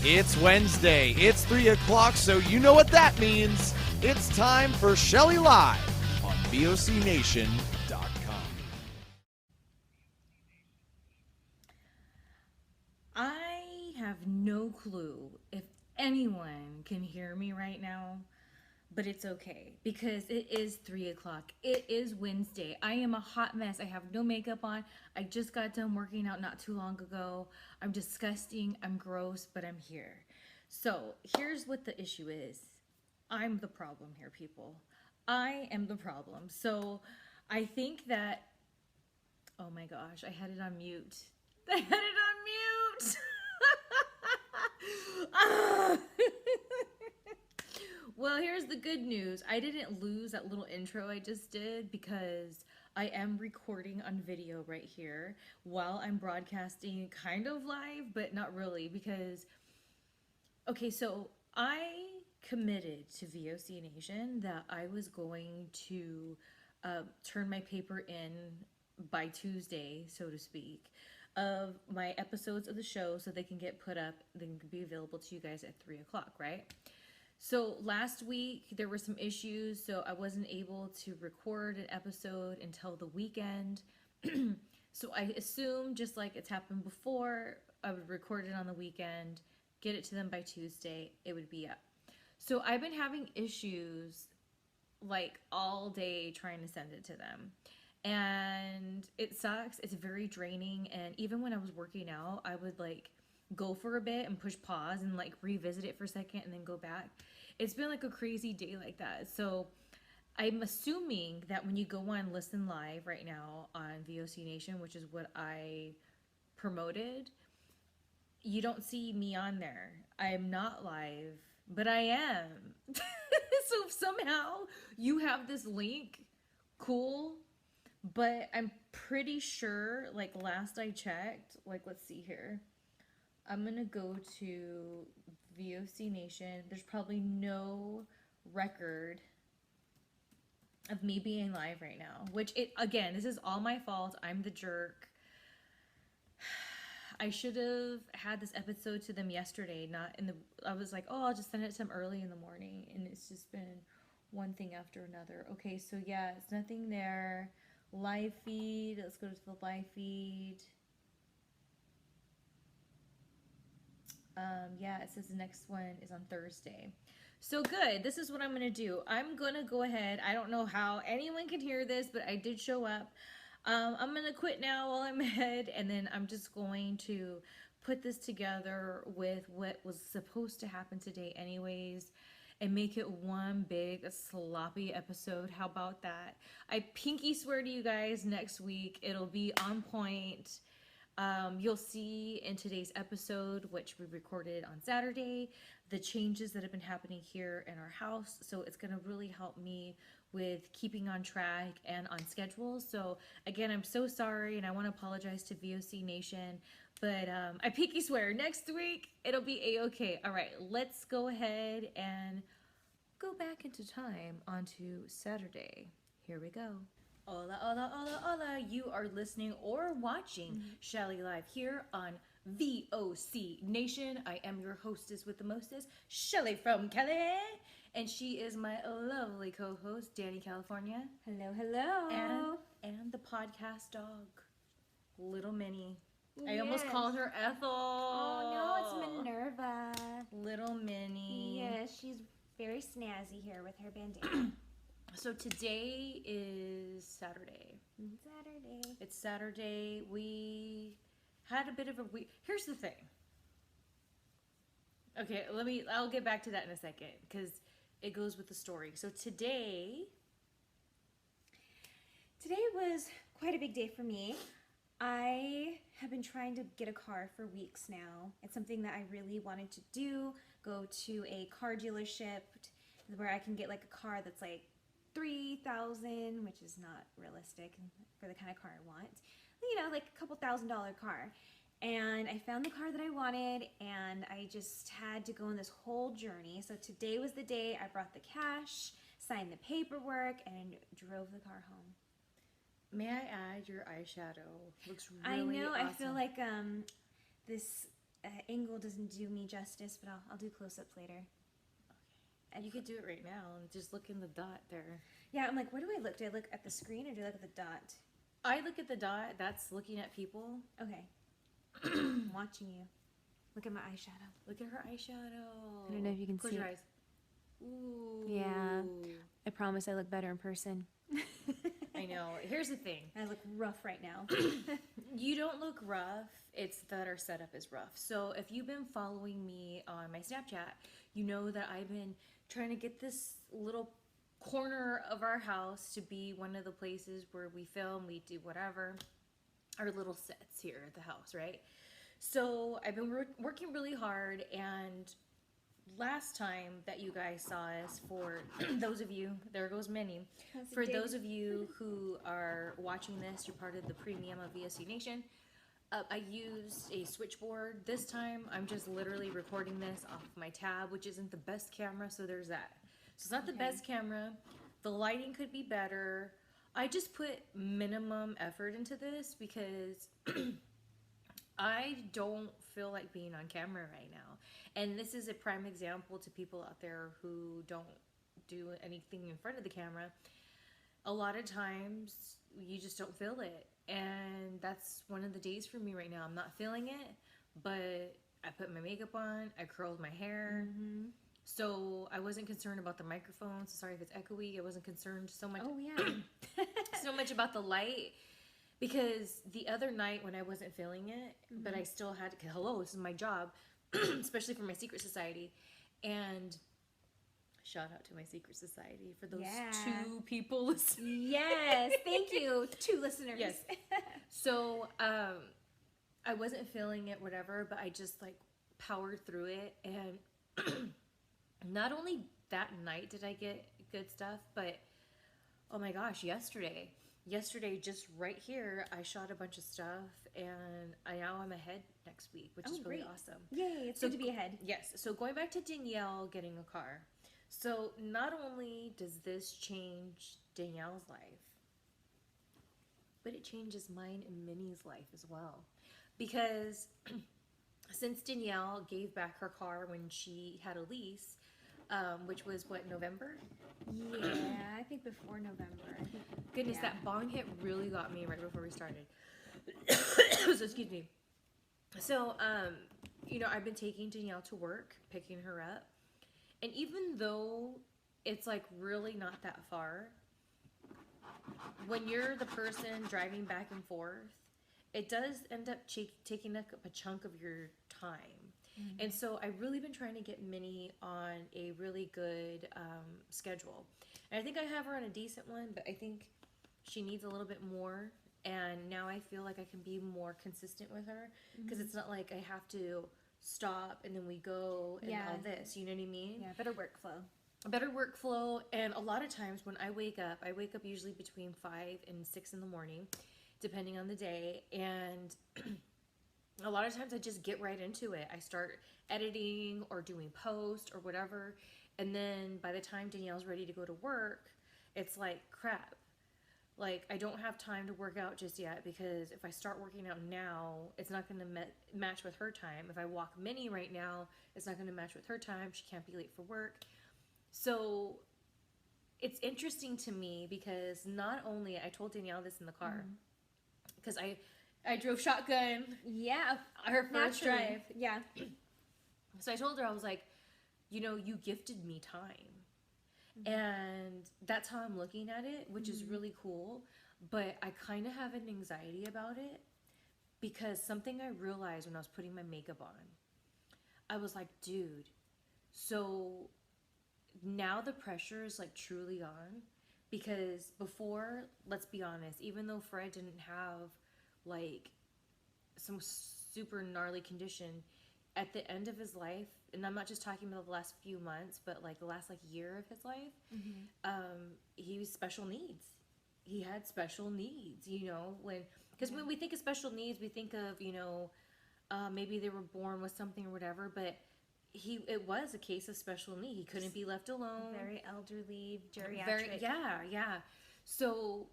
It's Wednesday. It's 3 o'clock, so you know what that means. It's time for Shelly Live on VOCNation.com. I have no clue if anyone can hear me right now, but it's okay because it is 3 o'clock. It is Wednesday. I am a hot mess. I have no makeup on. I just got done working out not too long ago. I'm disgusting. I'm gross, but I'm here. So here's what the issue is. I'm the problem here, people. I am the problem. So I think that, oh my gosh, I had it on mute. I had it on mute. Ah. Well, here's the good news. I didn't lose that little intro I just did because I am recording on video right here while I'm broadcasting kind of live, but not really because, okay, so I committed to VOC Nation that I was going to turn my paper in by Tuesday, so to speak, of my episodes of the show so they can get put up, they can be available to you guys at 3 o'clock, right? So last week there were some issues, so I wasn't able to record an episode until the weekend. So I assumed, just like it's happened before, I would record it on the weekend, get it to them by Tuesday, it would be up. So I've been having issues like all day trying to send it to them. And it sucks. It's very draining. And even when I was working out, I would like go for a bit and push pause and like revisit it for a second and then go back. It's been like a crazy day like that. So I'm assuming that when you go on Listen Live right now on VOC Nation, which is what I promoted, you don't see me on there. I am not live, but I am. So if somehow you have this link, cool. But I'm pretty sure, like last I checked, like let's see here. I'm gonna go to VOC Nation. There's probably no record of me being live right now, which again, this is all my fault. I'm the jerk. I should have had this episode to them yesterday, not in the, I was like, oh, I'll just send it to them early in the morning, and it's just been one thing after another. Okay, so yeah, it's nothing there. Live feed, let's go to the live feed. Yeah, it says the next one is on Thursday. So good, this is what I'm gonna do. I'm gonna go ahead, I don't know how anyone can hear this, but I did show up. I'm gonna quit now while I'm ahead, and then I'm just going to put this together with what was supposed to happen today anyways, and make it one big sloppy episode. How about that? I pinky swear to you guys, next week it'll be on point. You'll see in today's episode, which we recorded on Saturday, the changes that have been happening here in our house. So it's going to really help me with keeping on track and on schedule. So again, I'm so sorry, and I want to apologize to VOC Nation, but I pinky swear next week it'll be a-okay. All right, let's go ahead and go back into time onto Saturday. Here we go. Hola, hola, hola, hola. You are listening or watching Shelly Live here on VOC Nation. I am your hostess with the mostest, Shelly from Cali. And she is my lovely co-host, Danny California. Hello, hello. And the podcast dog, Little Minnie. Yes. I almost called her Ethel. Oh, no, it's Minerva. Little Minnie. Yes, she's very snazzy here with her bandana. So today is Saturday. Saturday. It's Saturday. We had a bit of a week. Here's the thing. Okay, I'll get back to that in a second because it goes with the story. So today was quite a big day for me. I have been trying to get a car for weeks now. It's something that I really wanted to do, go to a car dealership where I can get like a car that's like $3,000, which is not realistic for the kind of car I want. You know, like a couple $1,000 car. And I found the car that I wanted, and I just had to go on this whole journey. So today was the day I brought the cash, signed the paperwork, and drove the car home. May I add, your eyeshadow looks really I know. awesome. I feel like this angle doesn't do me justice, but I'll do close-ups later. And you could do it right now and just look in the dot there. Yeah, I'm like, where do I look? Do I look at the screen or do I look at the dot? I look at the dot. That's looking at people. Okay. I'm watching you. Look at my eyeshadow. Look at her eyeshadow. I don't know if you can Close see your it. eyes. Ooh. Yeah. I promise I look better in person. I know. Here's the thing. I look rough right now. You don't look rough. It's that our setup is rough. So if you've been following me on my Snapchat, you know that I've been trying to get this little corner of our house to be one of the places where we film, we do whatever, our little sets here at the house, right? So I've been working really hard, and last time that you guys saw us, for those of you, there goes Minnie, for those of you who are watching this, you're part of the premium of VSC Nation, I used a switchboard. This time I'm just literally recording this off my tab, which isn't the best camera, so there's that. So it's not the best camera. The lighting could be better. I just put minimum effort into this because I don't feel like being on camera right now. And this is a prime example to people out there who don't do anything in front of the camera. A lot of times you just don't feel it. And that's one of the days for me right now. I'm not feeling it, but I put my makeup on, I curled my hair. So I wasn't concerned about the microphone. So sorry if it's echoey. I wasn't concerned so much. Oh, yeah. So much about the light, because the other night when I wasn't feeling it, but I still had to, hello, this is my job, especially for my secret society. And shout out to my secret society for those 2 people listening. Yes, thank you. 2 listeners. Yes. So I wasn't feeling it, whatever, but I just like powered through it. And not only that night did I get good stuff, but oh my gosh, yesterday just right here, I shot a bunch of stuff, and now I'm ahead next week, which is really awesome. Yay, it's good to be ahead. Yes. So going back to Danielle getting a car. So not only does this change Danielle's life, but it changes mine and Minnie's life as well. Because since Danielle gave back her car when she had a lease, which was what, November? Yeah, I think before November. Goodness, that bong hit really got me right before we started. So excuse me. So, you know, I've been taking Danielle to work, picking her up. And even though it's like really not that far, when you're the person driving back and forth, it does end up taking up a chunk of your time. And so I've really been trying to get Minnie on a really good schedule. And I think I have her on a decent one, but I think she needs a little bit more. And now I feel like I can be more consistent with her, because it's not like I have to stop and then we go and all this, you know what I mean? Yeah, better workflow. A better workflow. And a lot of times when I wake up usually between 5 and 6 in the morning, depending on the day. And a lot of times I just get right into it. I start editing or doing post or whatever. And then by the time Danielle's ready to go to work, it's like, crap. Like, I don't have time to work out just yet, because if I start working out now, it's not going to match with her time. If I walk Minnie right now, it's not going to match with her time. She can't be late for work. So it's interesting to me, because not only, I told Danielle this in the car, because I drove shotgun. Yeah. Her first drive. Yeah. So I told her, I was like, you know, you gifted me time. And that's how I'm looking at it, which is really cool. But I kind of have an anxiety about it, because something I realized when I was putting my makeup on, I was like, dude, so now the pressure is like truly on. Because before, let's be honest, even though Fred didn't have like some super gnarly condition, at the end of his life, and I'm not just talking about the last few months, but like the last like year of his life, he was special needs. He had special needs, you know, because when we think of special needs, we think of, you know, maybe they were born with something or whatever, but it was a case of special need. He couldn't be left alone. Very elderly, geriatric. Yeah. So,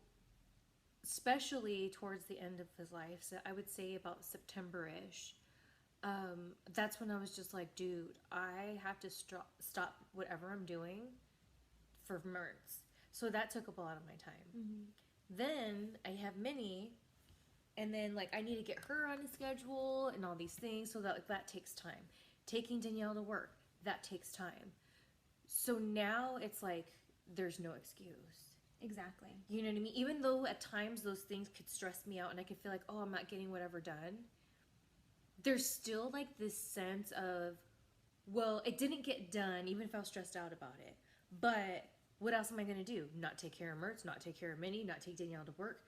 especially towards the end of his life, so I would say about September-ish, That's when I was just like, dude, I have to stop whatever I'm doing for Mertz. So that took up a lot of my time. Then I have Minnie, and then like I need to get her on a schedule and all these things, so that like, that takes time. Taking Danielle to work, that takes time. So now it's like there's no excuse. Exactly. You know what I mean? Even though at times those things could stress me out and I could feel like, oh, I'm not getting whatever done, there's still like this sense of, well, it didn't get done, even if I was stressed out about it. But what else am I going to do? Not take care of Mertz, not take care of Minnie, not take Danielle to work.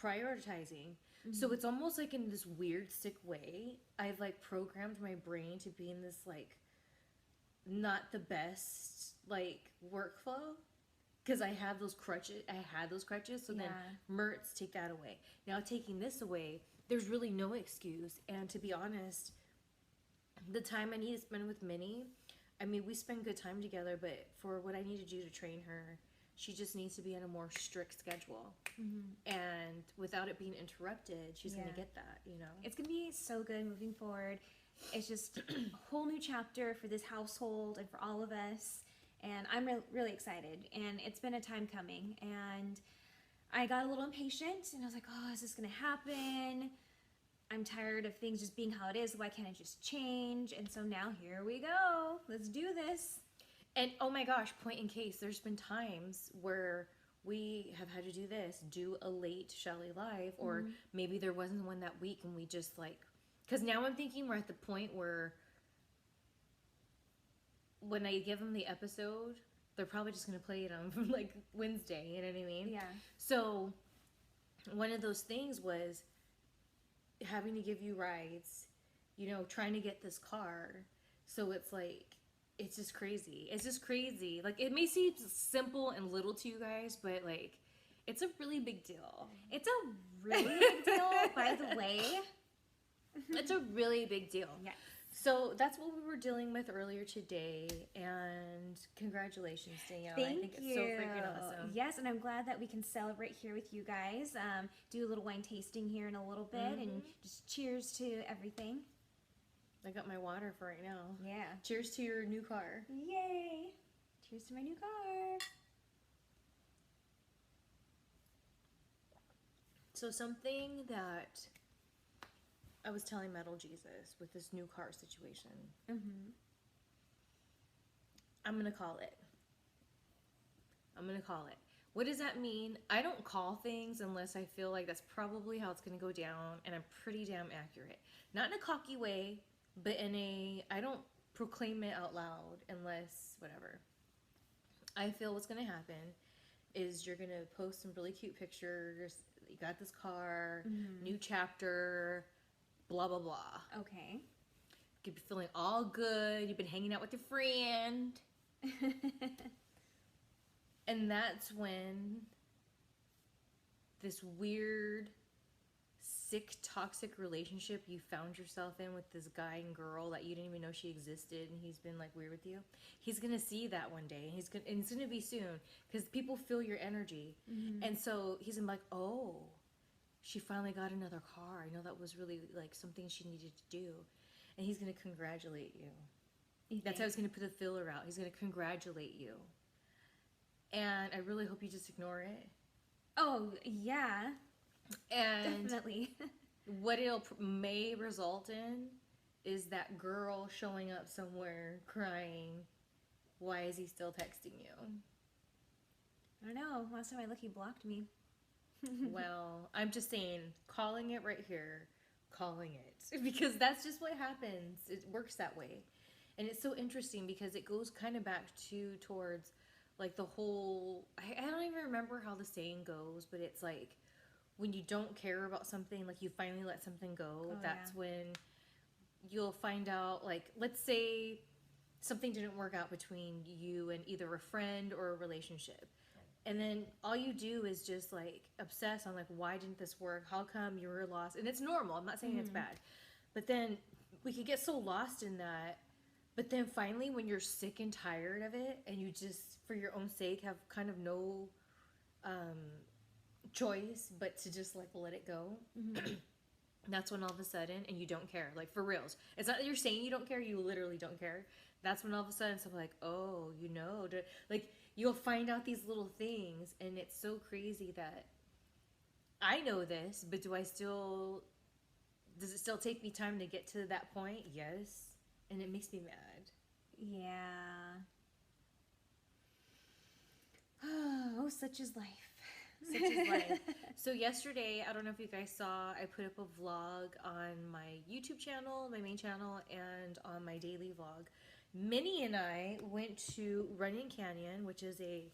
Prioritizing. So it's almost like in this weird, sick way, I've like programmed my brain to be in this like not the best like workflow. Because I have those crutches. I had those crutches. So then Mertz, take that away. Now taking this away, there's really no excuse. And to be honest, the time I need to spend with Minnie, I mean, we spend good time together, but for what I need to do to train her, she just needs to be on a more strict schedule. And without it being interrupted, she's going to get that, you know? It's going to be so good moving forward. It's just a whole new chapter for this household and for all of us. And I'm really excited. And it's been a time coming. And I got a little impatient. And I was like, oh, is this going to happen? I'm tired of things just being how it is. Why can't it just change? And so now here we go. Let's do this. And oh my gosh, point in case, there's been times where we have had to do this, do a late Shelly Live, or maybe there wasn't one that week and we just like, because now I'm thinking we're at the point where when I give them the episode, they're probably just going to play it on like Wednesday, you know what I mean? Yeah. So one of those things was having to give you rides, you know, trying to get this car. So it's like, it's just crazy. It's just crazy. Like, it may seem simple and little to you guys, but like, it's a really big deal. It's a really big deal, by the way. It's a really big deal. Yes. So that's what we were dealing with earlier today, and congratulations, Danielle. Thank I think you. It's so freaking awesome. Yes, and I'm glad that we can celebrate here with you guys. Do a little wine tasting here in a little bit, and just cheers to everything. I got my water for right now. Yeah. Cheers to your new car. Yay! Cheers to my new car. So something that I was telling Metal Jesus with this new car situation. I'm going to call it. What does that mean? I don't call things unless I feel like that's probably how it's going to go down, and I'm pretty damn accurate. Not in a cocky way, but in a, I don't proclaim it out loud unless, whatever. I feel what's going to happen is you're going to post some really cute pictures. You got this car, new chapter, blah, blah, blah. Okay. You'd be feeling all good. You've been hanging out with your friend. And that's when this weird, sick, toxic relationship you found yourself in with this guy and girl that you didn't even know she existed, and he's been like weird with you. He's gonna see that one day, and it's gonna be soon, because people feel your energy, and so he's gonna be like, oh, she finally got another car. I know that was really like something she needed to do, and he's gonna congratulate you. That's how he's gonna put the filler out. He's gonna congratulate you, and I really hope you just ignore it. Oh yeah. And definitely. What it'll may result in is that girl showing up somewhere crying, why is he still texting you? I don't know. Last time I looked, he blocked me. Well, I'm just saying, calling it right here, calling it. Because that's just what happens. It works that way. And it's so interesting because it goes kind of back towards like the whole, I don't even remember how the saying goes, but it's like, when you don't care about something, like you finally let something go, that's when you'll find out, like, let's say something didn't work out between you and either a friend or a relationship. And then all you do is just, like, obsess on, like, why didn't this work? How come you were lost? And it's normal. I'm not saying it's bad. But then we could get so lost in that. But then finally, when you're sick and tired of it, and you just, for your own sake, have kind of no choice but to just like let it go. That's when all of a sudden, and you don't care, like for reals. It's not that you're saying you don't care, you literally don't care. That's when all of a sudden something like, oh, like you'll find out these little things, and it's so crazy that I know this, but does it still take me time to get to that point? Yes. And it makes me mad. Yeah. Oh, such is life. Such is life. So yesterday, I don't know if you guys saw, I put up a vlog on my YouTube channel, my main channel, and on my daily vlog. Minnie and I went to Runyon Canyon, which is a...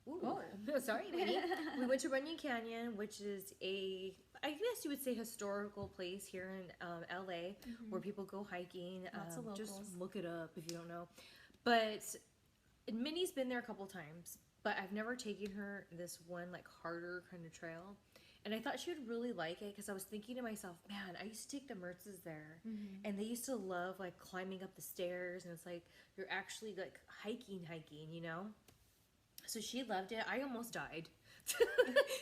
Ooh, oh, sorry, Minnie. We went to Runyon Canyon, which is I guess you would say, historical place here in LA, where people go hiking. Lots of locals. Just look it up if you don't know. But Minnie's been there a couple times, but I've never taken her this one like harder kind of trail. And I thought she would really like it because I was thinking to myself, man, I used to take the Mertzes there, and they used to love like climbing up the stairs, and it's like you're actually like hiking, you know? So she loved it. I almost died.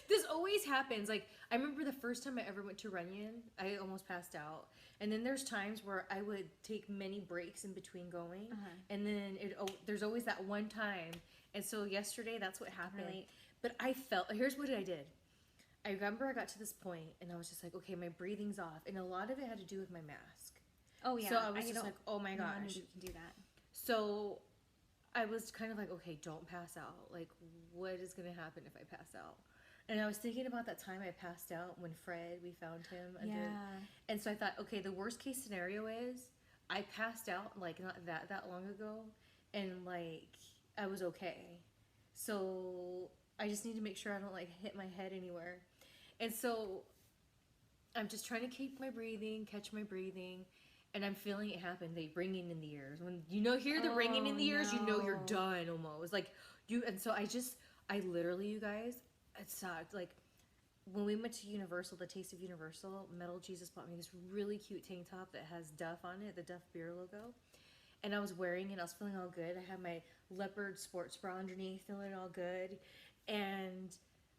This always happens. Like, I remember the first time I ever went to Runyon, I almost passed out. And then there's times where I would take many breaks in between going. And then there's always that one time. And so yesterday, that's what happened. Right. But here's what I did. I remember I got to this point, and I was just like, okay, my breathing's off. And a lot of it had to do with my mask. Oh, yeah. So I was just like, oh my gosh. You can do that. So I was kind of like, okay, don't pass out. Like, what is going to happen if I pass out? And I was thinking about that time I passed out when we found him. And so I thought, okay, the worst case scenario is I passed out, like, not that long ago, and, like, I was okay. So I just need to make sure I don't, like, hit my head anywhere. And so I'm just trying to keep my breathing, catch my breathing. And I'm feeling it happen. They ringing in the ears. When hear the ringing in the ears, you know you're done almost. Like and so I literally, you guys, it sucked. Like when we went to Universal, the Taste of Universal, Metal Jesus bought me this really cute tank top that has Duff on it, the Duff beer logo. And I was wearing it. I was feeling all good. I had my leopard sports bra underneath, feeling all good. And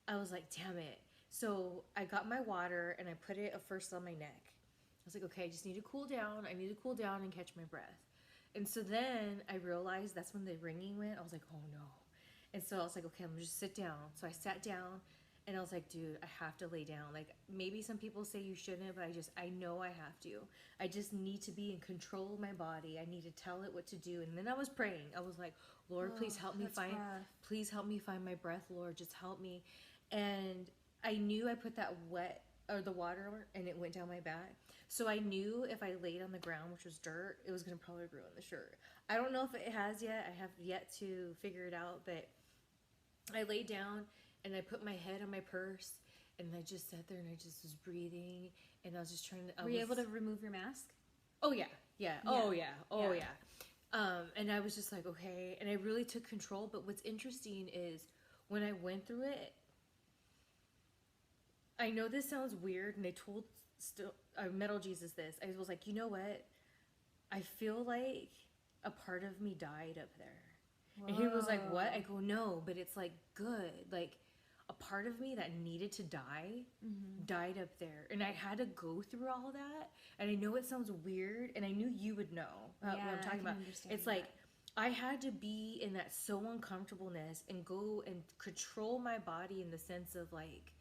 I was like, damn it. So I got my water and I put it first on my neck. I was like, okay, I just need to cool down. I need to cool down and catch my breath. And so then I realized that's when the ringing went. I was like, oh no. And so I was like, okay, I'm gonna just sit down. So I sat down and I was like, dude, I have to lay down. Like maybe some people say you shouldn't, but I know I have to. I just need to be in control of my body. I need to tell it what to do. And then I was praying. I was like, Lord, please help me please help me find my breath, Lord, just help me. And I knew I put that the water and it went down my back. So I knew if I laid on the ground, which was dirt, it was going to probably ruin the shirt. I don't know if it has yet. I have yet to figure it out, but I laid down and I put my head on my purse and I just sat there and I just was breathing and I was just trying to... Were you able to remove your mask? Oh, yeah. Yeah. Oh, yeah. And I was just like, okay. And I really took control. But what's interesting is when I went through it, I know this sounds weird, and I told Metal Jesus this. I was like, you know what? I feel like a part of me died up there. Whoa. And he was like, what? I go, no, but it's like good. Like a part of me that needed to die died up there. And I had to go through all that. And I know it sounds weird, and I knew you would know what I'm talking about. It's like I had to be in that so uncomfortableness and go and control my body in the sense of like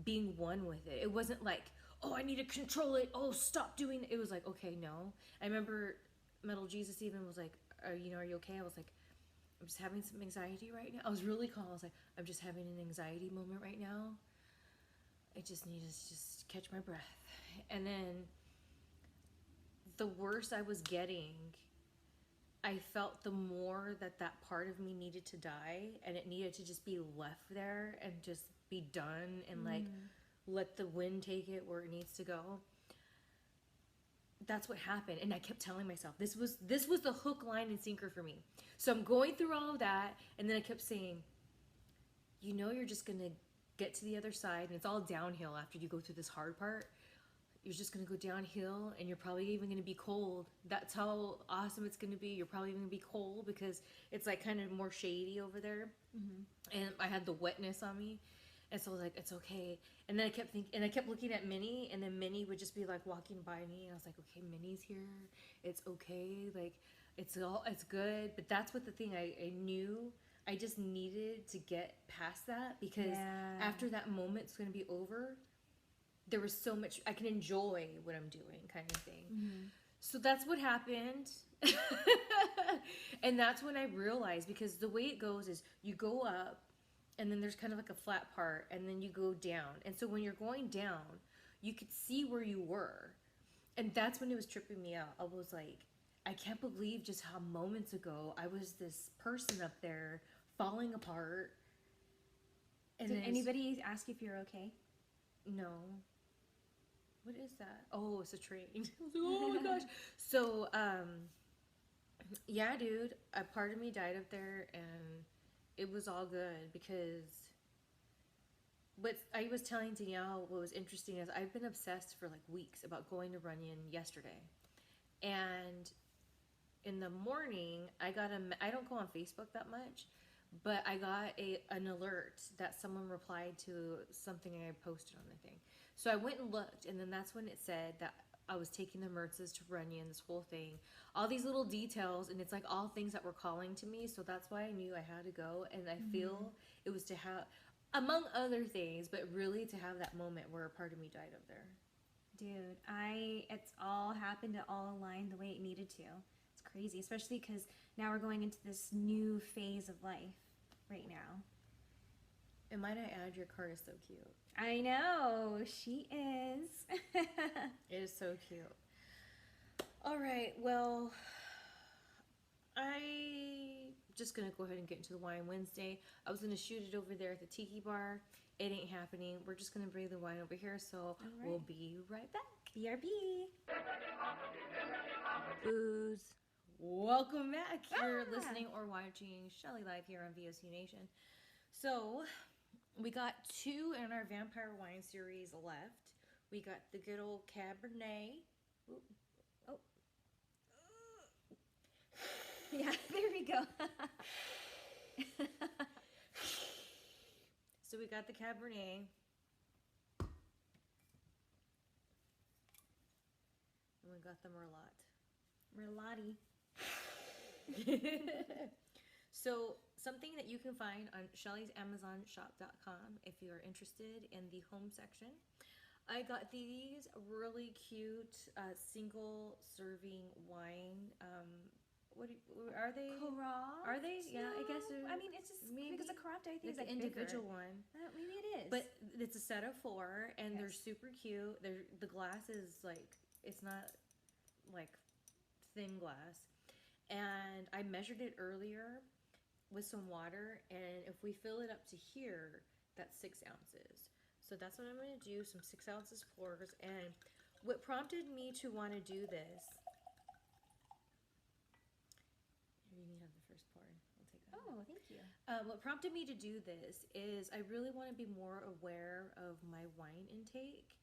being one with it. It wasn't like, oh, I need to control it. Oh, stop doing it. It was like, okay, no. I remember Metal Jesus even was like, are you okay? I was like, I'm just having some anxiety right now. I was really calm. I was like, I'm just having an anxiety moment right now. I just need to just catch my breath. And then the worse I was getting, I felt the more that part of me needed to die, and it needed to just be left there and just be done and like let the wind take it where it needs to go. That's what happened. And I kept telling myself this was the hook, line, and sinker for me. So I'm going through all of that, and then I kept saying, you're just gonna get to the other side, and it's all downhill after you go through this hard part. You're just gonna go downhill, and you're probably even gonna be cold. That's how awesome it's gonna be. You're probably gonna be cold because it's like kind of more shady over there. And I had the wetness on me. And so I was like, it's okay. And then I kept thinking, and I kept looking at Minnie, and then Minnie would just be like walking by me, and I was like, okay, Minnie's here. It's okay. Like, it's good. But that's what the thing I knew. I just needed to get past that because after that moment's going to be over, there was so much I can enjoy what I'm doing, kind of thing. So that's what happened. And that's when I realized, because the way it goes is you go up and then there's kind of like a flat part and then you go down. And so when you're going down, you could see where you were. And that's when it was tripping me out. I was like, I can't believe just how moments ago I was this person up there falling apart. And Did anybody ask if you're okay? No. What is that? Oh, it's a train. I was like, oh my gosh. So, yeah, dude, a part of me died up there, and it was all good because what I was telling Danielle, what was interesting is I've been obsessed for like weeks about going to Runyon yesterday. And in the morning, I don't go on Facebook that much, but I got an alert that someone replied to something I posted on the thing. So I went and looked, and then that's when it said that I was taking the Mertzes to Runyon, this whole thing. All these little details, and it's like all things that were calling to me, so that's why I knew I had to go, and I feel it was to have, among other things, but really to have that moment where a part of me died up there. Dude, it's all happened, it all aligned the way it needed to. It's crazy, especially because now we're going into this new phase of life right now. And might I add, your card is so cute. I know, she is. It is so cute. All right, well, I just gonna go ahead and get into the wine Wednesday. I was gonna shoot it over there at the Tiki Bar. It ain't happening. We're just gonna bring the wine over here, so we'll be right back. BRB. Booze. Welcome back. You're listening or watching Shelly Live here on VOC Nation. So, we got 2 in our Vampire Wine series left. We got the good old Cabernet. Ooh. Oh. Yeah, there we go. So we got the Cabernet. And we got the Merlotti. So something that you can find on Shelly's AmazonShop.com if you are interested in the home section. I got these really cute single serving wine. What are they? Carafe? Are they? Yeah, I guess. I mean, it's just maybe because a carafe, I think, it's is an like individual bigger. one. Maybe it is. But it's a set of 4, and they're Yes. super cute. The glass is like, it's not like thin glass. And I measured it earlier with some water, and if we fill it up to here, that's 6 ounces. So that's what I'm going to do, some 6 ounces pours. And what prompted me to want to do this, you can have the first pour. I'll take that. Oh, thank you. What prompted me to do this is I really want to be more aware of my wine intake,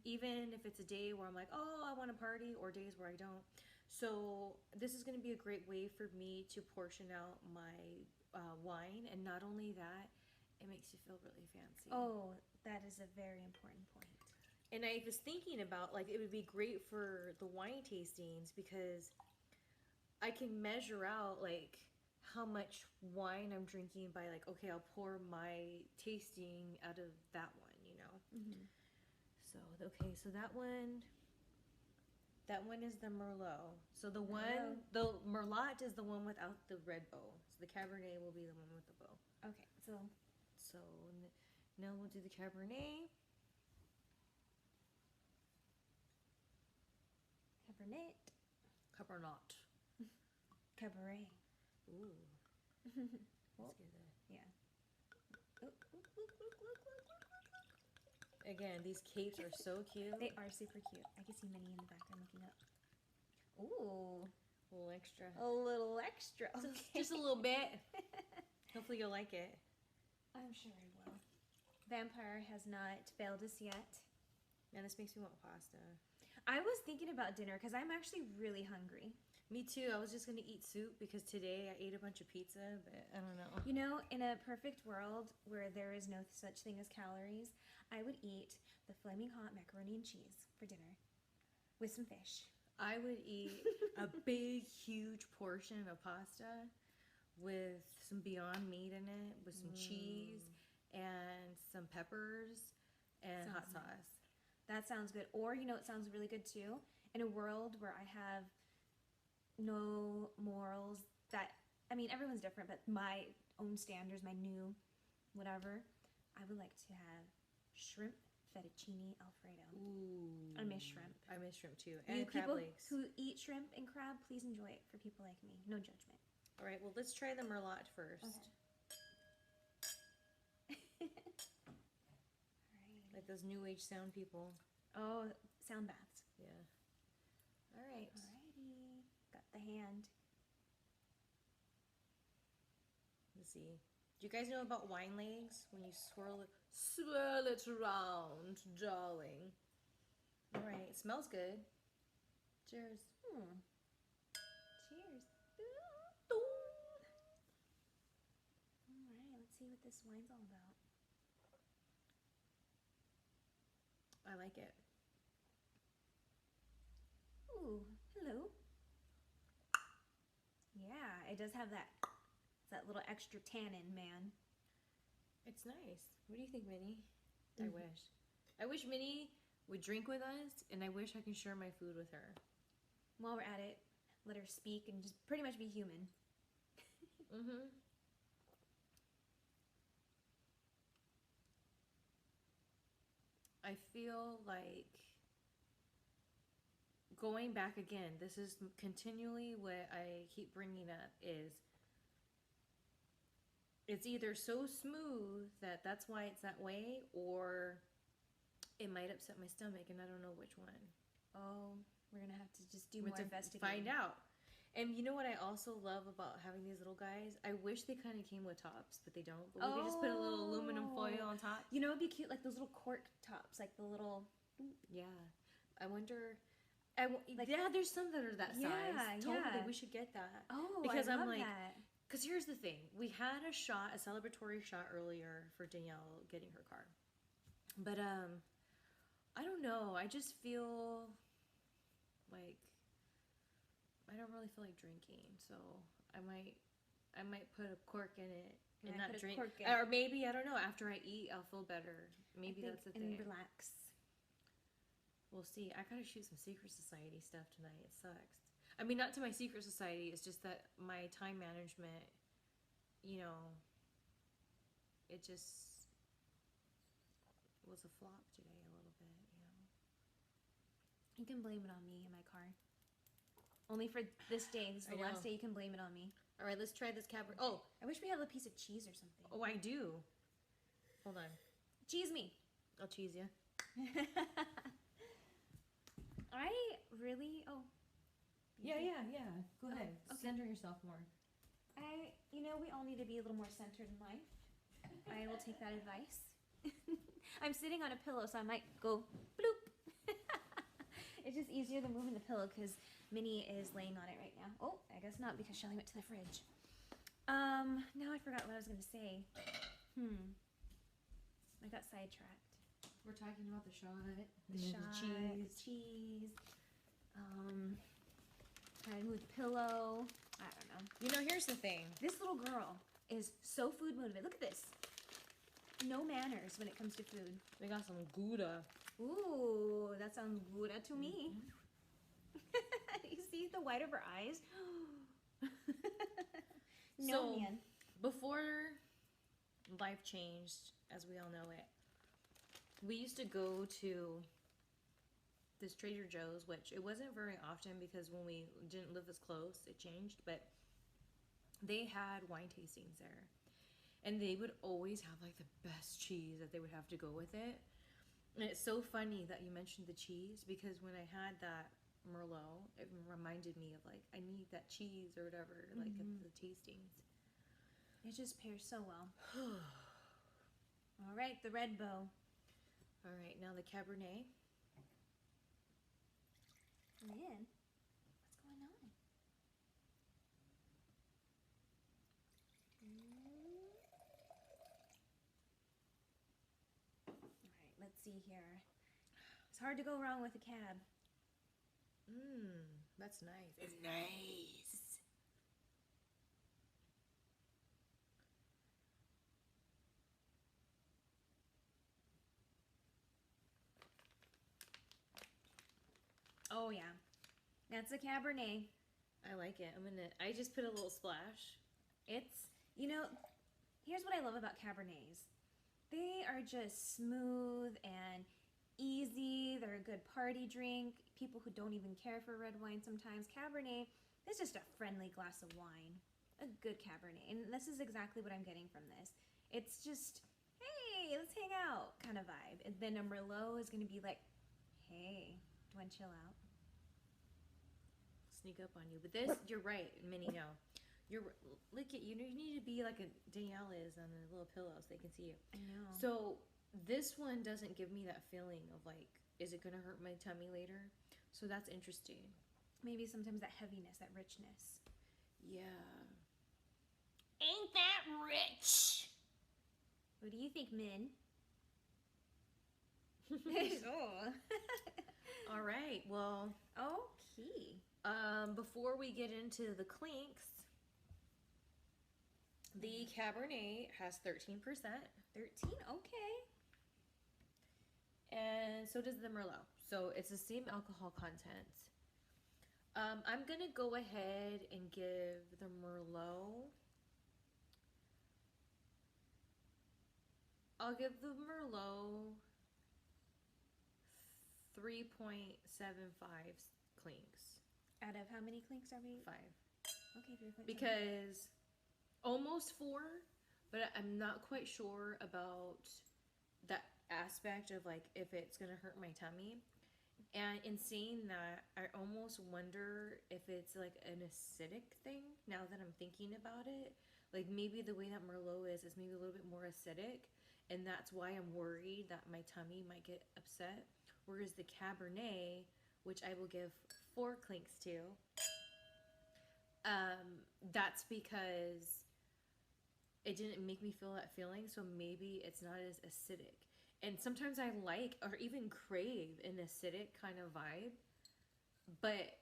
even if it's a day where I'm like, oh, I want to party, or days where I don't. So this is going to be a great way for me to portion out my wine, and not only that, it makes you feel really fancy. Oh, that is a very important point. And I was thinking about, like, it would be great for the wine tastings because I can measure out, like, how much wine I'm drinking by, like, okay, I'll pour my tasting out of that one, you know? So, okay, so that one is the Merlot. So the Merlot is the one without the red bow. So the Cabernet will be the one with the bow. Okay, so now we'll do the Cabernet. Cabernet. Cabaret. Ooh. Well, Let's get that. yeah. Again, these capes are so cute. They are super cute. I can see Minnie in the background looking up. Ooh. A little extra. A little extra. Okay. Just a little bit. Hopefully you'll like it. I'm sure I will. Vampire has not failed us yet. Man, this makes me want pasta. I was thinking about dinner because I'm actually really hungry. Me too. I was just gonna eat soup because today I ate a bunch of pizza, but I don't know. You know, in a perfect world where there is no such thing as calories, I would eat the flaming hot macaroni and cheese for dinner with some fish. I would eat a big, huge portion of pasta with some Beyond Meat in it, with some cheese and some peppers and hot Sounds nice. sauce. That sounds good. Or, you know, it sounds really good too. In a world where I have no morals that, I mean, everyone's different, but my own standards, my new whatever, I would like to have shrimp fettuccine alfredo. Ooh. I miss shrimp. I miss shrimp too. You And crab people legs. who eat shrimp and crab, please enjoy it. For people like me, no judgment. All right, well, let's try the merlot first. Okay. Like those new age sound people. Oh, sound baths. Yeah. All right. Alrighty, got the hand. Let's see. Do you guys know about wine legs? When you swirl it around, darling. All right, it smells good. Cheers. Cheers. Alright, let's see what this wine's all about. I like it. Ooh, hello. Yeah, it does have that little extra tannin, man. It's nice. What do you think, Minnie? I wish. I wish Minnie would drink with us, and I wish I could share my food with her. While we're at it, let her speak and just pretty much be human. Mm-hmm. I feel like going back again, this is continually what I keep bringing up is it's either so smooth that that's why it's that way, or it might upset my stomach, and I don't know which one. Oh, we're gonna have to just do We more have to investigating. find out. And you know what I also love about having these little guys? I wish they kind of came with tops, but they don't. But we could just put a little aluminum foil on top. You know, it'd be cute, like those little cork tops, like the little. Yeah. I wonder. Yeah, there's some that are that size. Yeah, Totally, yeah. we should get that. Oh, Because I I'm love like, that. because here's the thing. We had a celebratory shot earlier for Danielle getting her car. But, I don't know. I just feel like I don't really feel like drinking. So I might put a cork in it and Might not put a drink. cork in Or maybe, I don't know, after I eat, I'll feel better. Maybe that's the thing. And relax. We'll see. I gotta shoot some Secret Society stuff tonight. It sucks. I mean, not to my Secret Society. It's just that my time management, you know, it just was a flop today a little bit, you know. You can blame it on me and my car. Only for this day. This is I the last know. day you can blame it on me. All right, let's try this Cabernet. Oh, I wish we had a piece of cheese or something. I do. Hold on. Cheese me. I'll cheese you. I really. Oh. Yeah. Go ahead. okay. Center yourself more. You know, we all need to be a little more centered in life. I will take that advice. I'm sitting on a pillow, so I might go bloop. It's just easier than moving the pillow because Minnie is laying on it right now. Oh, I guess not because Shelly went to the fridge. Now I forgot what I was going to say. I got sidetracked. We're talking about the shot. The shot, cheese. Trying to move the pillow. I don't know. You know, here's the thing. This little girl is so food motivated. Look at this. No manners when it comes to food. We got some Gouda. Ooh, that sounds good to me. You see the white of her eyes? No, So, man. Before life changed, as we all know it, we used to go to this Trader Joe's, which it wasn't very often because when we didn't live as close, it changed, but they had wine tastings there. And they would always have like the best cheese that they would have to go with it. And it's so funny that you mentioned the cheese because when I had that Merlot, it reminded me of like, I need that cheese or whatever, like at the tastings. It just pairs so well. All right, the red bow. All right, now the Cabernet. Man, what's going on? see here. It's hard to go wrong with a cab. That's nice. It's nice. Oh yeah, that's a Cabernet. I like it. I just put a little splash. It's, here's what I love about Cabernets. They are just smooth and easy. They're a good party drink. People who don't even care for red wine sometimes. Cabernet is just a friendly glass of wine. A good Cabernet. And this is exactly what I'm getting from this. It's just, hey, let's hang out kind of vibe. And then a Merlot is going to be like, hey, do you want to chill out? Sneak up on you. But this, you're right, Minnie, no. Look at you. You need to be like a Danielle is on a little pillow so they can see you. I know. So this one doesn't give me that feeling of like, is it gonna hurt my tummy later? So that's interesting. Maybe sometimes that heaviness, that richness. Yeah. Ain't that rich? What do you think, Min? Oh. All right. Well. Okay. Before we get into the clinks, the Cabernet has 13%. 13? Okay. And so does the Merlot. So it's the same alcohol content. I'm going to go ahead and give the Merlot. I'll give the Merlot 3.75 clinks. Out of how many clinks are we? 5. Okay, 3.7. Because almost 4, but I'm not quite sure about that aspect of like if it's gonna hurt my tummy. And in saying that, I almost wonder if it's like an acidic thing now that I'm thinking about it. Like maybe the way that Merlot is maybe a little bit more acidic, and that's why I'm worried that my tummy might get upset. Whereas the Cabernet, which I will give 4 clinks to, that's because it didn't make me feel that feeling, so maybe it's not as acidic. And sometimes I like or even crave an acidic kind of vibe, but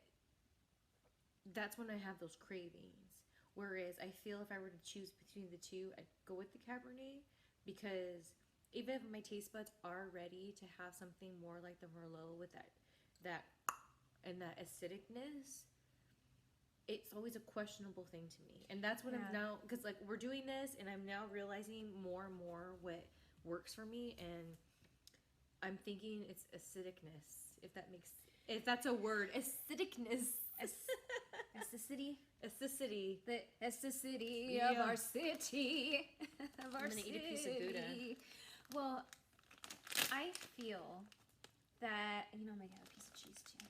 that's when I have those cravings. Whereas I feel if I were to choose between the two, I'd go with the Cabernet, because even if my taste buds are ready to have something more like the Merlot with that and that acidicness, it's always a questionable thing to me. And that's what I'm now, because like we're doing this and I'm now realizing more and more what works for me, and I'm thinking it's acidicness, if that's a word. Acidicness. Acidity. Acidity. The acidity of our city. Of our I'm gonna eat a piece of Gouda. Well, I feel that, I might have a piece of cheese too.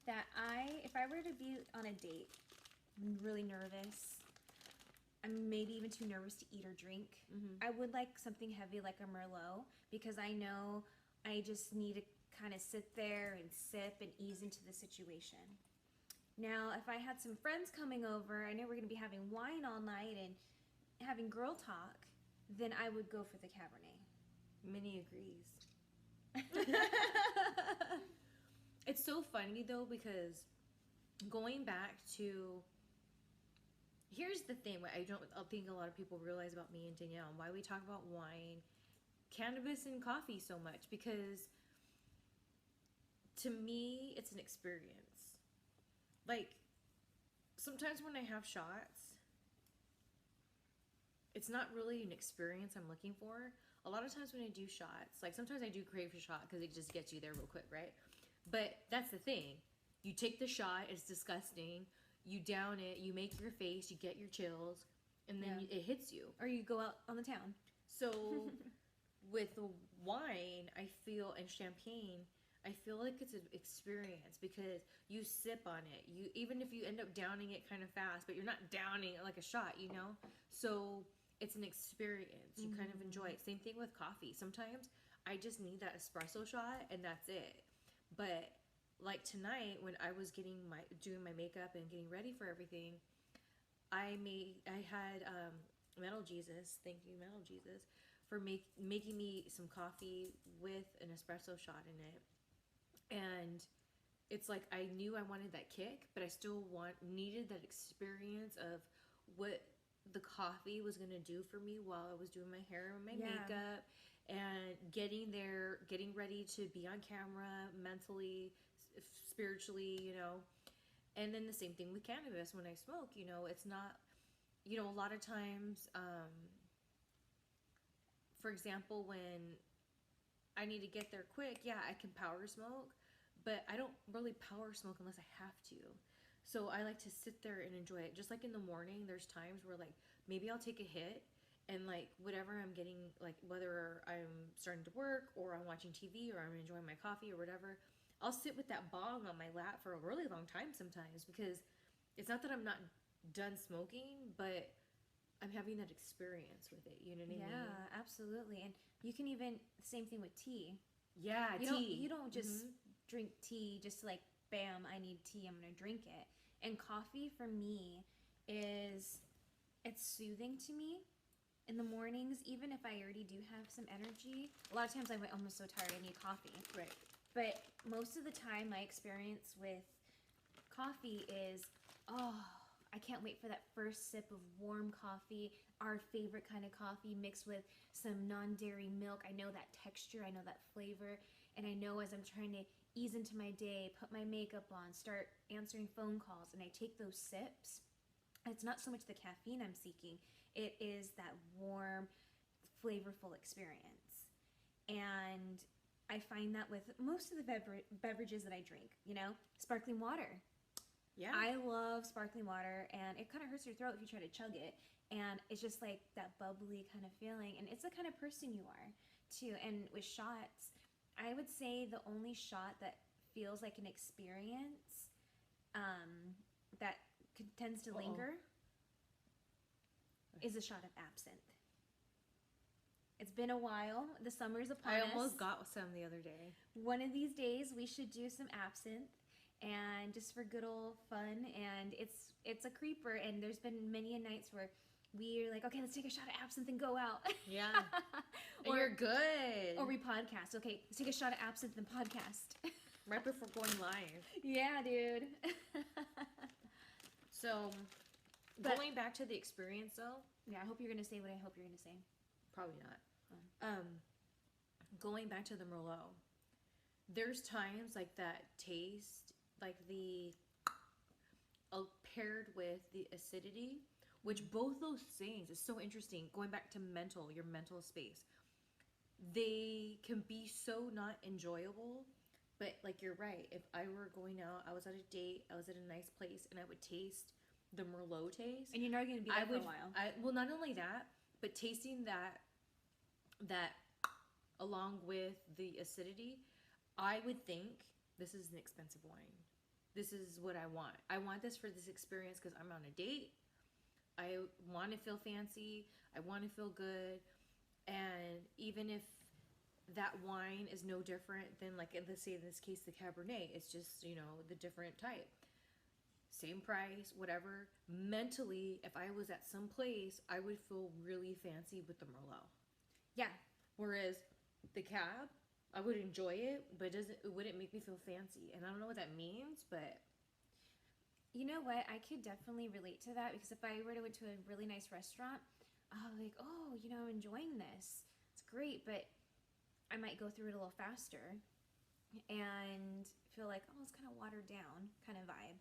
That if I were to be on a date, I'm really nervous, I'm maybe even too nervous to eat or drink, I would like something heavy like a Merlot, because I know I just need to kind of sit there and sip and ease into the situation. Now, if I had some friends coming over, I know we're going to be having wine all night and having girl talk, then I would go for the Cabernet. Minnie agrees. It's so funny though, because going back to, here's the thing, what I think a lot of people realize about me and Danielle, and why we talk about wine, cannabis, and coffee so much, because to me, it's an experience. Like, sometimes when I have shots, it's not really an experience I'm looking for. A lot of times when I do shots, like sometimes I do crave a shot because it just gets you there real quick, right? But that's the thing. You take the shot, it's disgusting. You down it, you make your face, you get your chills, and then it hits you. Or you go out on the town. So with the wine, I feel, and champagne, I feel like it's an experience because you sip on it. Even if you end up downing it kind of fast, but you're not downing it like a shot, So it's an experience. You kind of enjoy it. Same thing with coffee. Sometimes I just need that espresso shot and that's it. But like tonight, when I was doing my makeup and getting ready for everything, I had Metal Jesus, thank you Metal Jesus, for making me some coffee with an espresso shot in it. And it's like I knew I wanted that kick, but I still needed that experience of what the coffee was gonna do for me while I was doing my hair and my makeup, and getting there, getting ready to be on camera mentally, spiritually, you know. And then the same thing with cannabis. When I smoke, you know, it's not, you know, a lot of times, for example, when I need to get there quick, yeah, I can power smoke, but I don't really power smoke unless I have to. So I like to sit there and enjoy it. Just like in the morning, there's times where like maybe I'll take a hit and like whatever I'm getting, like whether I'm starting to work or I'm watching TV or I'm enjoying my coffee or whatever, I'll sit with that bong on my lap for a really long time sometimes, because it's not that I'm not done smoking, but I'm having that experience with it. You know what I mean? Yeah, absolutely. And you can even, same thing with tea. Yeah, tea. You don't just drink tea just like, bam, I need tea, I'm gonna drink it. And coffee for me it's soothing to me in the mornings, even if I already do have some energy. A lot of times I'm like, I'm so tired, I need coffee. Right. But most of the time, my experience with coffee is, oh, I can't wait for that first sip of warm coffee, our favorite kind of coffee mixed with some non-dairy milk. I know that texture, I know that flavor, and I know as I'm trying to ease into my day, put my makeup on, start answering phone calls, and I take those sips, it's not so much the caffeine I'm seeking, it is that warm, flavorful experience. And I find that with most of the beverages that I drink, you know, sparkling water. Yeah. I love sparkling water, and it kind of hurts your throat if you try to chug it. And it's just like that bubbly kind of feeling. And it's the kind of person you are, too. And with shots, I would say the only shot that feels like an experience that tends to linger is a shot of absinthe. It's been a while. The summer's upon us. I almost got some the other day. One of these days, we should do some absinthe, and just for good old fun. And it's a creeper. And there's been many a nights where we're like, okay, let's take a shot of absinthe and go out. Yeah. Or you're good. Or we podcast. Okay, let's take a shot of absinthe and podcast. Right before going live. Yeah, dude. So, going back to the experience though. Yeah, I hope you're gonna say what I hope you're gonna say. Probably not. Going back to the Merlot, there's times like that taste, like the paired with the acidity, which both those things is so interesting. Going back to your mental space, they can be so not enjoyable. But like you're right, if I were going out, I was at a date, I was at a nice place, and I would taste the Merlot taste, and you're not gonna be there for a while. Well, not only that, but tasting that along with the acidity, I would think this is an expensive wine. This is what I want. I want this for this experience because I'm on a date. I want to feel fancy. I want to feel good. And even if that wine is no different than, like, let's say in this case, the Cabernet, it's just, you know, the different type. Same price, whatever. Mentally, if I was at some place, I would feel really fancy with the Merlot. Yeah. Whereas the Cab, I would enjoy it, but it wouldn't make me feel fancy. And I don't know what that means, but you know what? I could definitely relate to that, because if I were to go to a really nice restaurant, I'll be like, oh, you know, I'm enjoying this. It's great, but I might go through it a little faster and feel like, oh, it's kind of watered down kind of vibe.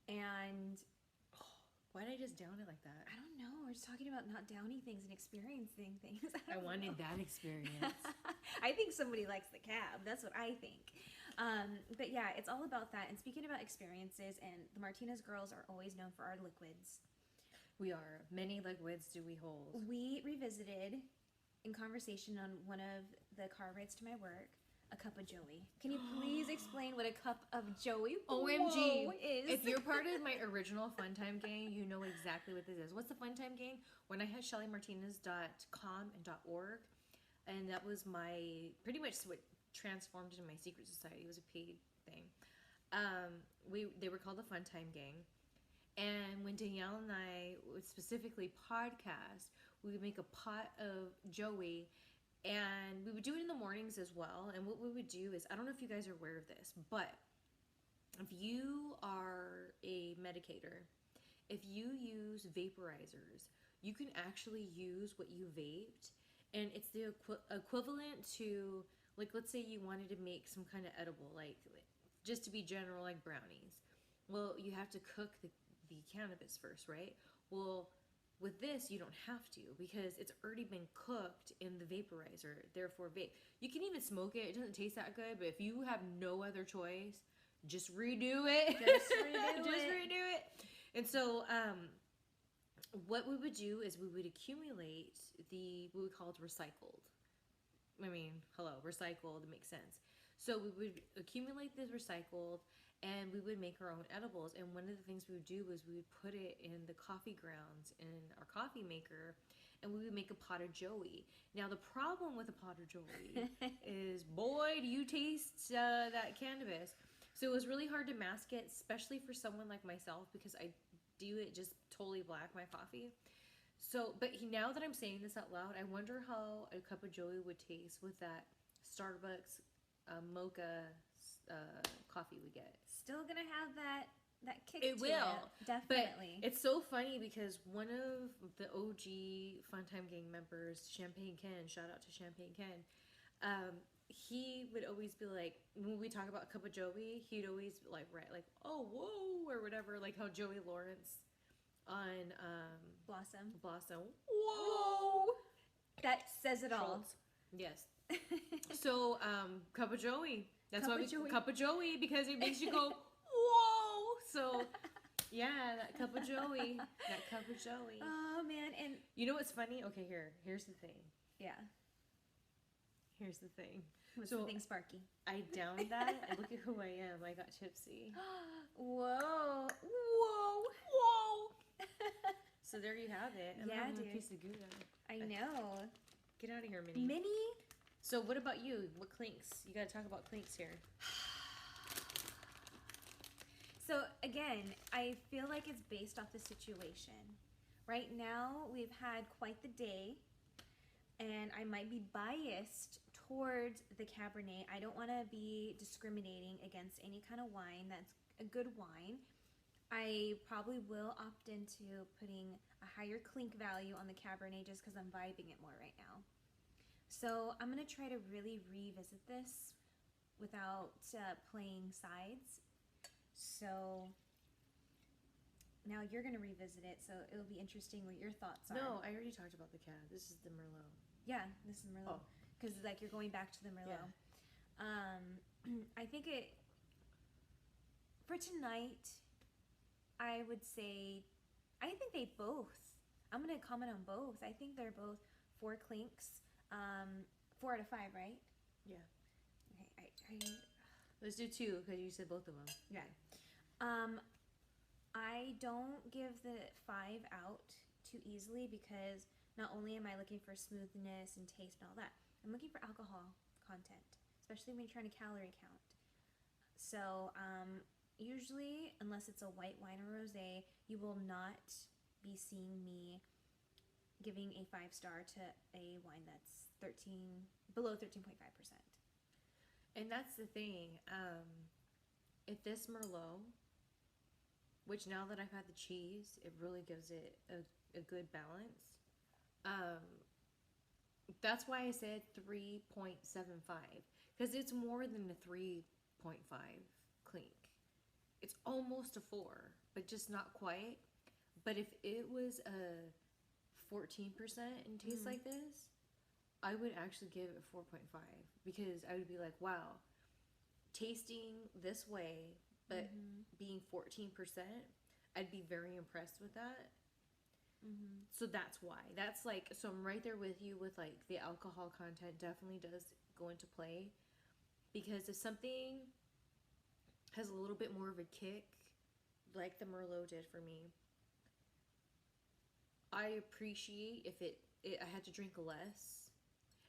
And why did I just down it like that? I don't know. We're just talking about not downing things and experiencing things. I wanted that experience. I think somebody likes the Cab. That's what I think. But yeah, it's all about that. And speaking about experiences, and the Martinez girls are always known for our liquids. We are. Many liquids do we hold. We revisited, in conversation on one of the car rides to my work, a cup of Joey. Can you please explain what a cup of Joey OMG is? If you're part of my original Fun Time gang, you know exactly what this is. What's the Fun Time gang? When I had ShellyMartinez.com and .org, and that was my, pretty much what transformed into my secret society. It was a paid thing. They were called the Fun Time gang. And when Danielle and I would specifically podcast, we would make a pot of Joey, and we would do it in the mornings as well. And what we would do is, I don't know if you guys are aware of this, but if you are a medicator, if you use vaporizers, you can actually use what you vaped, and it's the equivalent to, like, let's say you wanted to make some kind of edible, like, just to be general, like brownies. Well, you have to cook the cannabis first, right? Well, with this, you don't have to, because it's already been cooked in the vaporizer, therefore vape. You can even smoke it. It doesn't taste that good, but if you have no other choice, just redo it. Just redo it. And so, what we would do is we would accumulate what we called recycled. I mean, hello, recycled, it makes sense. So we would accumulate this recycled, and we would make our own edibles. And one of the things we would do was we would put it in the coffee grounds in our coffee maker, and we would make a pot of Joey. Now, the problem with a pot of Joey is, boy, do you taste that cannabis. So it was really hard to mask it, especially for someone like myself, because I do it just totally black, my coffee. So, but now that I'm saying this out loud, I wonder how a cup of Joey would taste with that Starbucks mocha coffee we get. Still gonna have that kick. It to will, it. Definitely. But it's so funny because one of the OG Funtime Gang members, Champagne Ken, shout out to Champagne Ken, he would always be like, when we talk about a cup of Joey, he'd always like write like, oh whoa, or whatever, like how Joey Lawrence on Blossom. Whoa, that says it all. Schultz. Yes. So cup of Joey. That's why cup of Joey, because it makes you go whoa. So yeah, that cup of Joey. Oh man, and you know what's funny? Okay, here's the thing. Yeah. Here's the thing. What's the thing, Sparky? I downed that, and look at who I am. I got tipsy. Whoa. So there you have it. I'm having a piece of Gouda. I know. Get out of here, Minnie. So what about you? What clinks? You gotta talk about clinks here. So again, I feel like it's based off the situation. Right now, we've had quite the day, and I might be biased towards the Cabernet. I don't want to be discriminating against any kind of wine that's a good wine. I probably will opt into putting a higher clink value on the Cabernet just because I'm vibing it more right now. So I'm going to try to really revisit this without playing sides. So now you're going to revisit it, so it'll be interesting what your thoughts are. No, I already talked about the Cab. This is the Merlot. Yeah, this is Merlot. Because like you're going back to the Merlot. Yeah. I think for tonight, I would say, I think they both, I'm going to comment on both. I think they're both 4 clinks. 4 out of 5, right? Yeah. Okay. Let's do 2 because you said both of them. Yeah. I don't give the 5 out too easily because not only am I looking for smoothness and taste and all that, I'm looking for alcohol content, especially when you're trying to calorie count. So usually, unless it's a white wine or rosé, you will not be seeing me giving a 5-star to a wine that's below 13.5%. And that's the thing. If this Merlot, which now that I've had the cheese, it really gives it a good balance. That's why I said 3.75, because it's more than a 3.5 clink. It's almost a 4, but just not quite. But if it was a 14% and tastes like this, I would actually give it 4.5, because I would be like, wow, tasting this way, but being 14%, I'd be very impressed with that. So that's why. That's like, so I'm right there with you with like the alcohol content definitely does go into play, because if something has a little bit more of a kick, like the Merlot did for me, I appreciate if I had to drink less.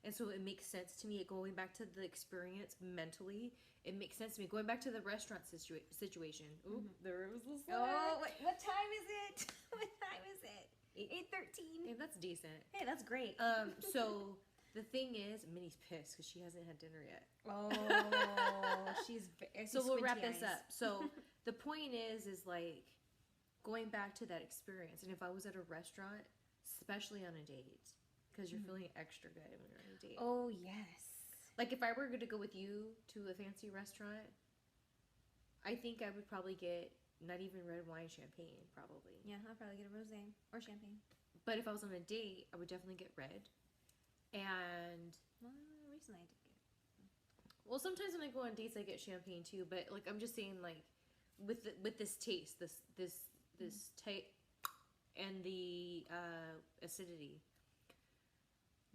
And so it makes sense to me, going back to the experience mentally, it makes sense to me. Going back to the restaurant situation. Ooh, there was the Oh, what time is it? What time is it? 8:13. Hey, that's decent. Hey, that's great. So the thing is, Minnie's pissed because she hasn't had dinner yet. Oh, she's So we'll wrap this up. So the point is like going back to that experience. And if I was at a restaurant, especially on a date, because you're feeling extra good when you're on a date. Oh, yes. Like if I were going to go with you to a fancy restaurant, I think I would probably get not even red wine, champagne, probably. Yeah, I'll probably get a rosé or champagne. But if I was on a date, I would definitely get red. And Well, recently I did get. well, sometimes when I go on dates, I get champagne too. But like I'm just saying, like with this taste, this type, and the acidity,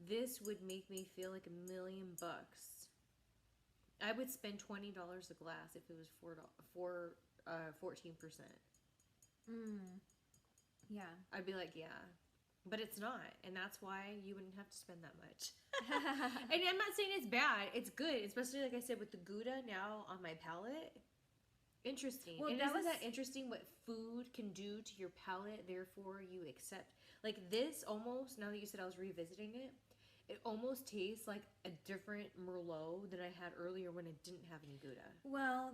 this would make me feel like $1,000,000. I would spend $20 a glass if it was 14%. Yeah. I'd be like, yeah, but it's not, and that's why you wouldn't have to spend that much. And I'm not saying it's bad; it's good, especially like I said with the Gouda now on my palate. Interesting. Well, and that isn't was- that interesting what food can do to your palate? Therefore, you accept like this almost. Now that you said I was revisiting it, it almost tastes like a different Merlot than I had earlier when I didn't have any Gouda. Well,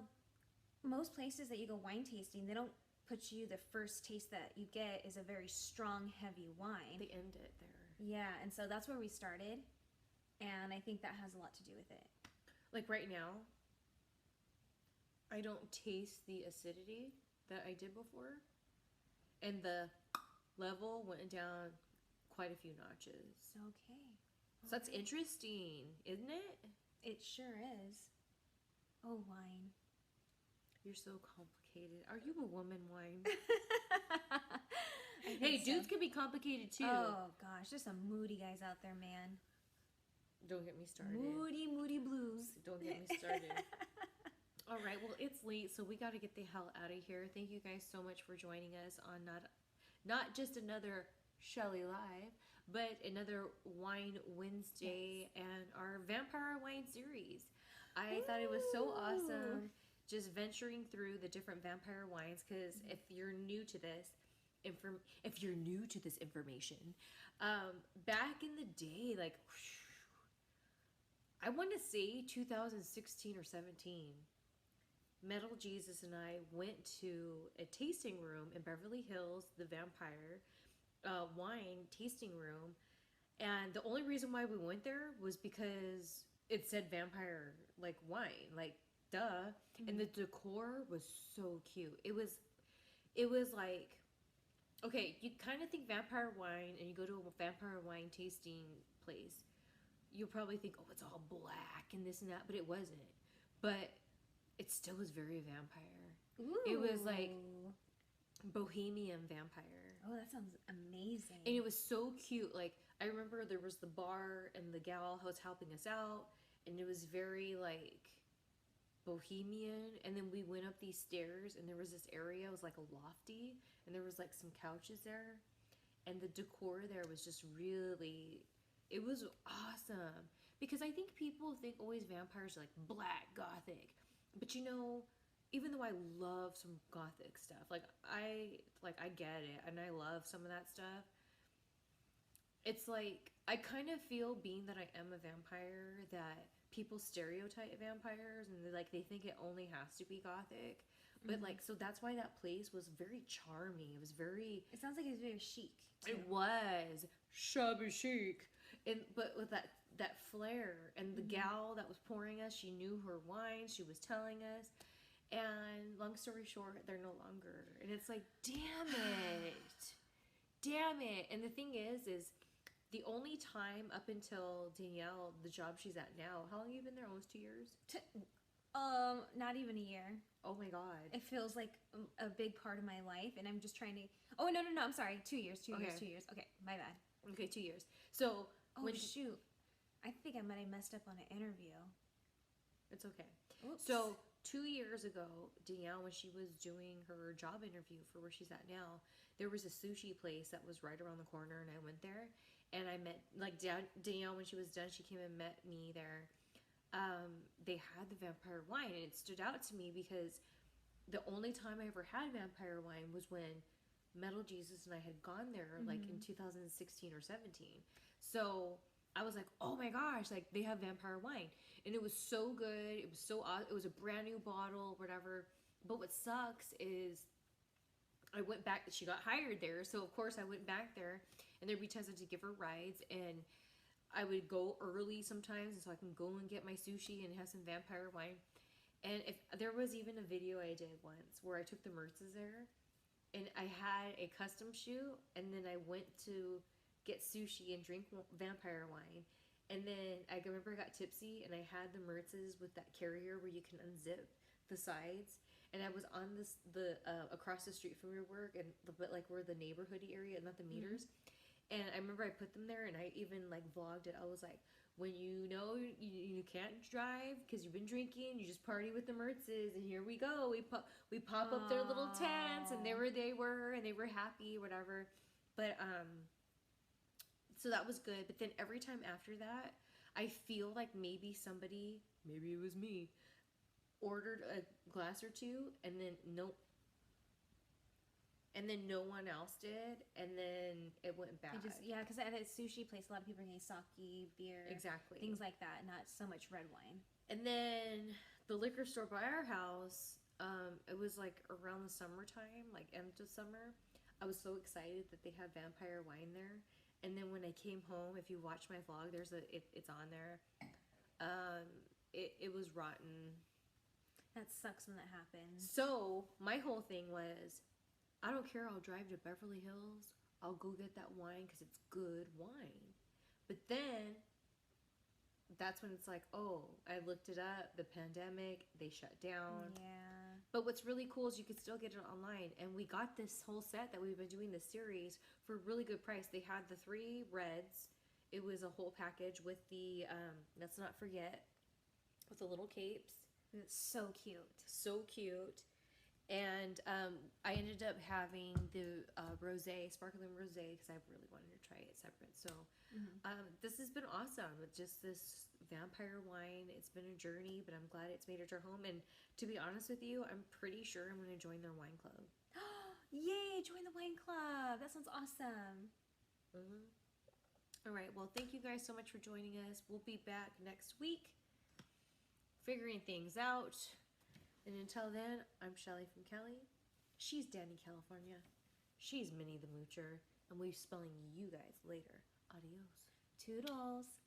most places that you go wine tasting, they don't put you, the first taste that you get is a very strong, heavy wine. They end it there. Yeah, and so that's where we started, and I think that has a lot to do with it. Like right now, I don't taste the acidity that I did before, and the level went down quite a few notches. Okay. So that's interesting, isn't it? It sure is. Oh, wine. You're so complicated. Are you a woman, wine? I Hey, think dudes so. can be complicated too. Oh gosh, there's some moody guys out there, man. Don't get me started. Moody blues. Don't get me started. All right, well, it's late, so we got to get the hell out of here. Thank you guys so much for joining us on not just another Shelly Live, but another Wine Wednesday and our Vampire Wine series. I thought it was so awesome just venturing through the different vampire wines, because if you're new to this, information, back in the day, like I want to say 2016 or 17, Metal Jesus and I went to a tasting room in Beverly Hills, the Vampire wine tasting room, and the only reason why we went there was because it said vampire like wine, like duh. And the decor was so cute. It was like, okay, you kind of think vampire wine and you go to a vampire wine tasting place, you probably think, oh, it's all black and this and that, but it wasn't. But it still was very vampire. Ooh. It was like bohemian vampire. Oh, that sounds amazing. And it was so cute. Like, I remember there was the bar and the gal who was helping us out, and it was very like bohemian. And then we went up these stairs, and there was this area, it was like a lofty, and there was like some couches there, and the decor there was just really, it was awesome. Because I think people think always vampires are like black, gothic, but you know, even though I love some gothic stuff, like I get it, and I love some of that stuff, it's like I kind of feel, being that I am a vampire, that people stereotype vampires and they think it only has to be gothic. But like, so that's why that place was very charming. It was very, it sounds like it's very chic too. it was shabby chic, and but with that flair. And the gal that was pouring us, she knew her wine, she was telling us. And long story short, they're no longer. And it's like, damn it. And the thing is the only time up until Danielle, the job she's at now, how long have you been there? Almost 2 years? Not even a year. Oh my God. It feels like a big part of my life, and I'm just trying to. Oh no, I'm sorry. 2 years. 2 years. Okay. 2 years. Okay, my bad. Okay, 2 years. So Oh shoot, I think I might have messed up on an interview. it's okay. Oops. So 2 years ago, Danielle, when she was doing her job interview for where she's at now, there was a sushi place that was right around the corner, and I went there, and I met, like, Danielle, when she was done, she came and met me there. They had the vampire wine, and it stood out to me because the only time I ever had vampire wine was when Metal Jesus and I had gone there like in 2016 or 17. So I was like, oh my gosh, like they have vampire wine. And it was so good. It was so awesome. It was a brand new bottle, whatever. But what sucks is I went back, she got hired there. So of course I went back there and there'd be times I had to give her rides and I would go early sometimes so I can go and get my sushi and have some vampire wine. And if there was even a video I did once where I took the Mertzes there and I had a custom shoot and then I went to get sushi and drink vampire wine. And then I remember I got tipsy and I had the Mertzes with that carrier where you can unzip the sides. And I was on across the street from your work and but like where the neighborhoody area, not the meters. And I remember I put them there and I even like vlogged it. I was like, when you know you can't drive because you've been drinking, you just party with the Mertzes and here we go. We pop up their little tents and there they were and they were happy, whatever. But so that was good. But then every time after that, I feel like maybe somebody, maybe it was me, ordered a glass or two and then no one else did, and then it went bad. Because at a sushi place, a lot of people are getting sake, beer, exactly, things like that, not so much red wine. And then the liquor store by our house, it was like around the summertime, like end of summer. I was so excited that they had vampire wine there, and then when I came home, if you watch my vlog, it's on there. It was rotten. That sucks when that happens. So my whole thing was, I don't care, I'll drive to Beverly Hills, I'll go get that wine because it's good wine. But then that's when it's like, oh, I looked it up, the pandemic, they shut down. Yeah. But what's really cool is you can still get it online. And we got this whole set that we've been doing this series for a really good price. They had the 3 reds. It was a whole package with the, let's not forget, with the little capes. It's so cute. So cute. And I ended up having the rosé, sparkling rosé, because I really wanted to try it separate. So this has been awesome. It's just this vampire wine. It's been a journey, but I'm glad it's made it to our home. And to be honest with you, I'm pretty sure I'm going to join their wine club. Yay, join the wine club. That sounds awesome. All right. Well, thank you guys so much for joining us. We'll be back next week figuring things out. And until then, I'm Shelly from Kelly. She's Danny, California. She's Minnie the Moocher. And we'll be spelling you guys later. Adios. Toodles.